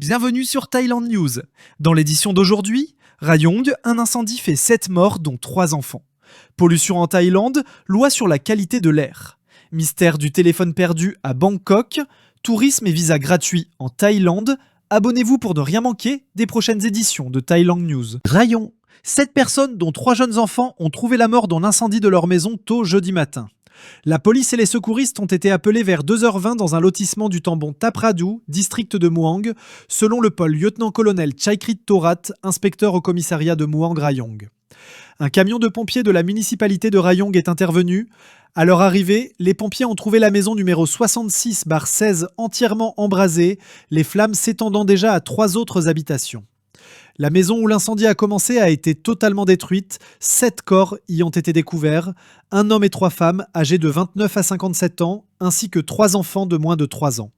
Bienvenue sur Thailand News. Dans l'édition d'aujourd'hui, Rayong, un incendie fait 7 morts dont 3 enfants. Pollution en Thaïlande, loi sur la qualité de l'air. Mystère du téléphone perdu à Bangkok, tourisme et visa gratuits en Thaïlande. Abonnez-vous pour ne rien manquer des prochaines éditions de Thailand News. Rayong. 7 personnes, dont 3 jeunes enfants, ont trouvé la mort dans l'incendie de leur maison tôt jeudi matin. La police et les secouristes ont été appelés vers 2h20 dans un lotissement du Tambon Tapradu, district de Muang, selon le pôle lieutenant-colonel Chaikrit Thorat, inspecteur au commissariat de Muang Rayong. Un camion de pompiers de la municipalité de Rayong est intervenu. À leur arrivée, les pompiers ont trouvé la maison numéro 66/16 entièrement embrasée, les flammes s'étendant déjà à 3 autres habitations. La maison où l'incendie a commencé a été totalement détruite, 7 corps y ont été découverts, un homme et 3 femmes âgés de 29 à 57 ans, ainsi que 3 enfants de moins de 3 ans.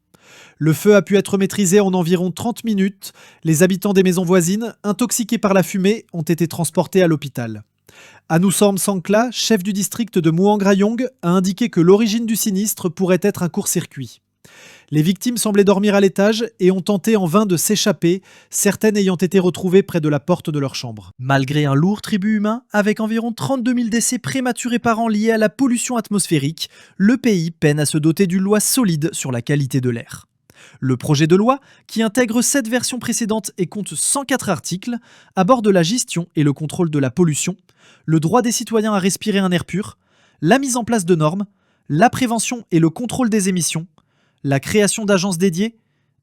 Le feu a pu être maîtrisé en environ 30 minutes. Les habitants des maisons voisines, intoxiqués par la fumée, ont été transportés à l'hôpital. Anusorn Sangkla, chef du district de Muang Rayong, a indiqué que l'origine du sinistre pourrait être un court-circuit. Les victimes semblaient dormir à l'étage et ont tenté en vain de s'échapper, certaines ayant été retrouvées près de la porte de leur chambre. Malgré un lourd tribut humain, avec environ 32 000 décès prématurés par an liés à la pollution atmosphérique, le pays peine à se doter d'une loi solide sur la qualité de l'air. Le projet de loi, qui intègre 7 versions précédentes et compte 104 articles, aborde la gestion et le contrôle de la pollution, le droit des citoyens à respirer un air pur, la mise en place de normes, la prévention et le contrôle des émissions, la création d'agences dédiées,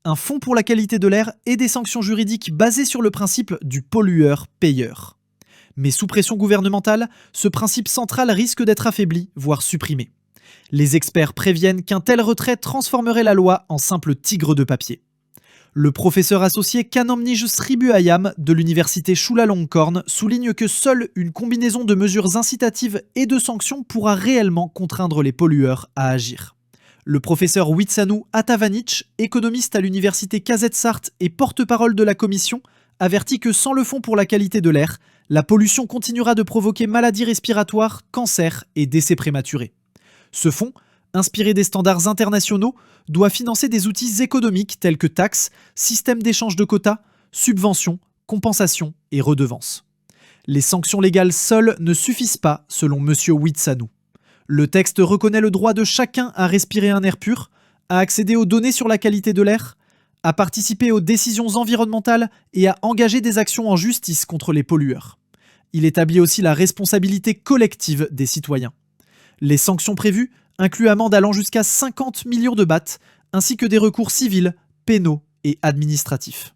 un fonds pour la qualité de l'air et des sanctions juridiques basées sur le principe du pollueur-payeur. Mais sous pression gouvernementale, ce principe central risque d'être affaibli, voire supprimé. Les experts préviennent qu'un tel retrait transformerait la loi en simple tigre de papier. Le professeur associé Kanomnij Sribuayam de l'université Chulalongkorn souligne que seule une combinaison de mesures incitatives et de sanctions pourra réellement contraindre les pollueurs à agir. Le professeur Witsanu Atavanich, économiste à l'université KZSART et porte-parole de la commission, avertit que sans le fonds pour la qualité de l'air, la pollution continuera de provoquer maladies respiratoires, cancers et décès prématurés. Ce fonds, inspiré des standards internationaux, doit financer des outils économiques tels que taxes, systèmes d'échange de quotas, subventions, compensations et redevances. Les sanctions légales seules ne suffisent pas, selon M. Witsanu. Le texte reconnaît le droit de chacun à respirer un air pur, à accéder aux données sur la qualité de l'air, à participer aux décisions environnementales et à engager des actions en justice contre les pollueurs. Il établit aussi la responsabilité collective des citoyens. Les sanctions prévues incluent amendes allant jusqu'à 50 millions de bahts, ainsi que des recours civils, pénaux et administratifs.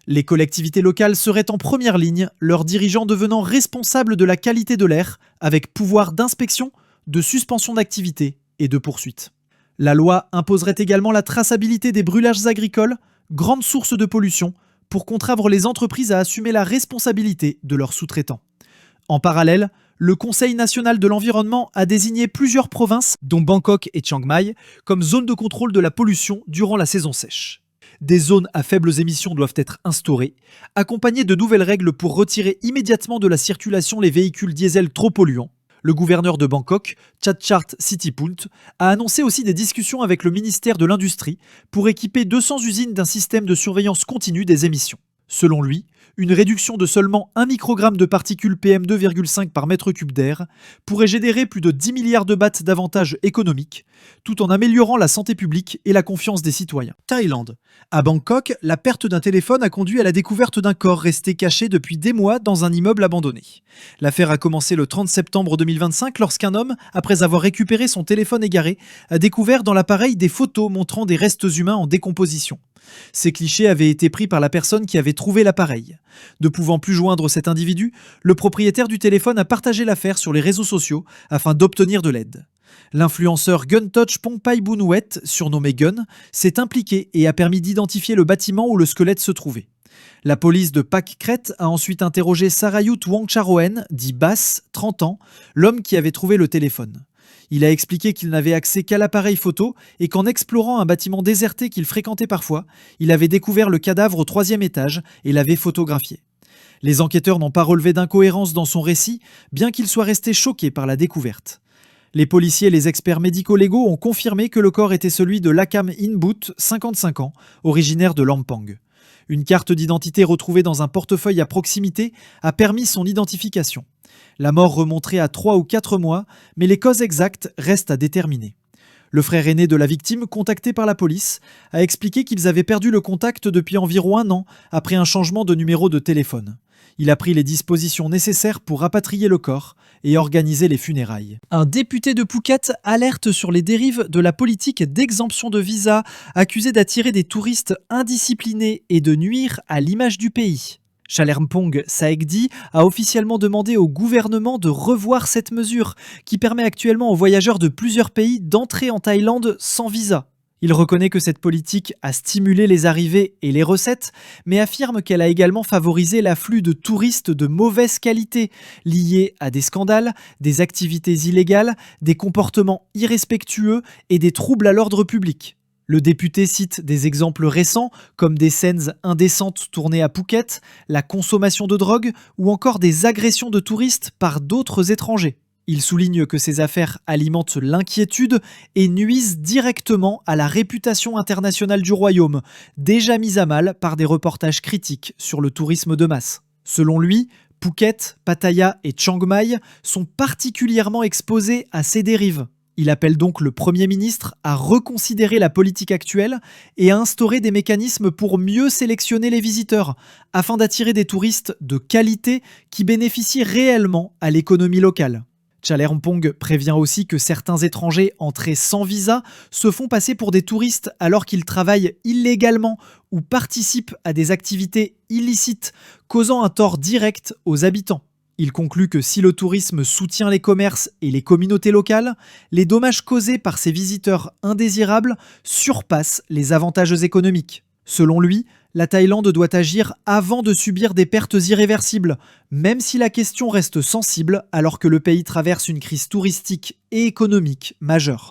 Les collectivités locales seraient en première ligne, leurs dirigeants devenant responsables de la qualité de l'air, avec pouvoir d'inspection, de suspension d'activité et de poursuite. La loi imposerait également la traçabilité des brûlages agricoles, grande source de pollution, pour contraindre les entreprises à assumer la responsabilité de leurs sous-traitants. En parallèle, le Conseil national de l'environnement a désigné plusieurs provinces, dont Bangkok et Chiang Mai, comme zones de contrôle de la pollution durant la saison sèche. Des zones à faibles émissions doivent être instaurées, accompagnées de nouvelles règles pour retirer immédiatement de la circulation les véhicules diesel trop polluants. Le gouverneur de Bangkok, Chatchart Sittipunt, a annoncé aussi des discussions avec le ministère de l'Industrie pour équiper 200 usines d'un système de surveillance continue des émissions. Selon lui, une réduction de seulement 1 microgramme de particules PM2,5 par mètre cube d'air pourrait générer plus de 10 milliards de bahts d'avantages économiques, tout en améliorant la santé publique et la confiance des citoyens. Thaïlande. À Bangkok, la perte d'un téléphone a conduit à la découverte d'un corps resté caché depuis des mois dans un immeuble abandonné. L'affaire a commencé le 30 septembre 2025 lorsqu'un homme, après avoir récupéré son téléphone égaré, a découvert dans l'appareil des photos montrant des restes humains en décomposition. Ces clichés avaient été pris par la personne qui avait trouvé l'appareil. Ne pouvant plus joindre cet individu, le propriétaire du téléphone a partagé l'affaire sur les réseaux sociaux afin d'obtenir de l'aide. L'influenceur Guntouch Pongpai Bunouet, surnommé Gun, s'est impliqué et a permis d'identifier le bâtiment où le squelette se trouvait. La police de Pak Kret a ensuite interrogé Sarayut Wangcharoen, dit Bass, 30 ans, l'homme qui avait trouvé le téléphone. Il a expliqué qu'il n'avait accès qu'à l'appareil photo et qu'en explorant un bâtiment déserté qu'il fréquentait parfois, il avait découvert le cadavre au 3e étage et l'avait photographié. Les enquêteurs n'ont pas relevé d'incohérence dans son récit, bien qu'il soit resté choqué par la découverte. Les policiers et les experts médico-légaux ont confirmé que le corps était celui de Lakam Inbut, 55 ans, originaire de Lampang. Une carte d'identité retrouvée dans un portefeuille à proximité a permis son identification. La mort remonterait à 3 ou 4 mois, mais les causes exactes restent à déterminer. Le frère aîné de la victime, contacté par la police, a expliqué qu'ils avaient perdu le contact depuis environ 1 an après un changement de numéro de téléphone. Il a pris les dispositions nécessaires pour rapatrier le corps et organiser les funérailles. Un député de Phuket alerte sur les dérives de la politique d'exemption de visa, accusé d'attirer des touristes indisciplinés et de nuire à l'image du pays. Chalermpong Saekdi a officiellement demandé au gouvernement de revoir cette mesure qui permet actuellement aux voyageurs de plusieurs pays d'entrer en Thaïlande sans visa. Il reconnaît que cette politique a stimulé les arrivées et les recettes, mais affirme qu'elle a également favorisé l'afflux de touristes de mauvaise qualité, liés à des scandales, des activités illégales, des comportements irrespectueux et des troubles à l'ordre public. Le député cite des exemples récents, comme des scènes indécentes tournées à Phuket, la consommation de drogue ou encore des agressions de touristes par d'autres étrangers. Il souligne que ces affaires alimentent l'inquiétude et nuisent directement à la réputation internationale du royaume, déjà mise à mal par des reportages critiques sur le tourisme de masse. Selon lui, Phuket, Pattaya et Chiang Mai sont particulièrement exposés à ces dérives. Il appelle donc le Premier ministre à reconsidérer la politique actuelle et à instaurer des mécanismes pour mieux sélectionner les visiteurs, afin d'attirer des touristes de qualité qui bénéficient réellement à l'économie locale. Chalermpong prévient aussi que certains étrangers entrés sans visa se font passer pour des touristes alors qu'ils travaillent illégalement ou participent à des activités illicites, causant un tort direct aux habitants. Il conclut que si le tourisme soutient les commerces et les communautés locales, les dommages causés par ces visiteurs indésirables surpassent les avantages économiques. Selon lui, la Thaïlande doit agir avant de subir des pertes irréversibles, même si la question reste sensible alors que le pays traverse une crise touristique et économique majeure.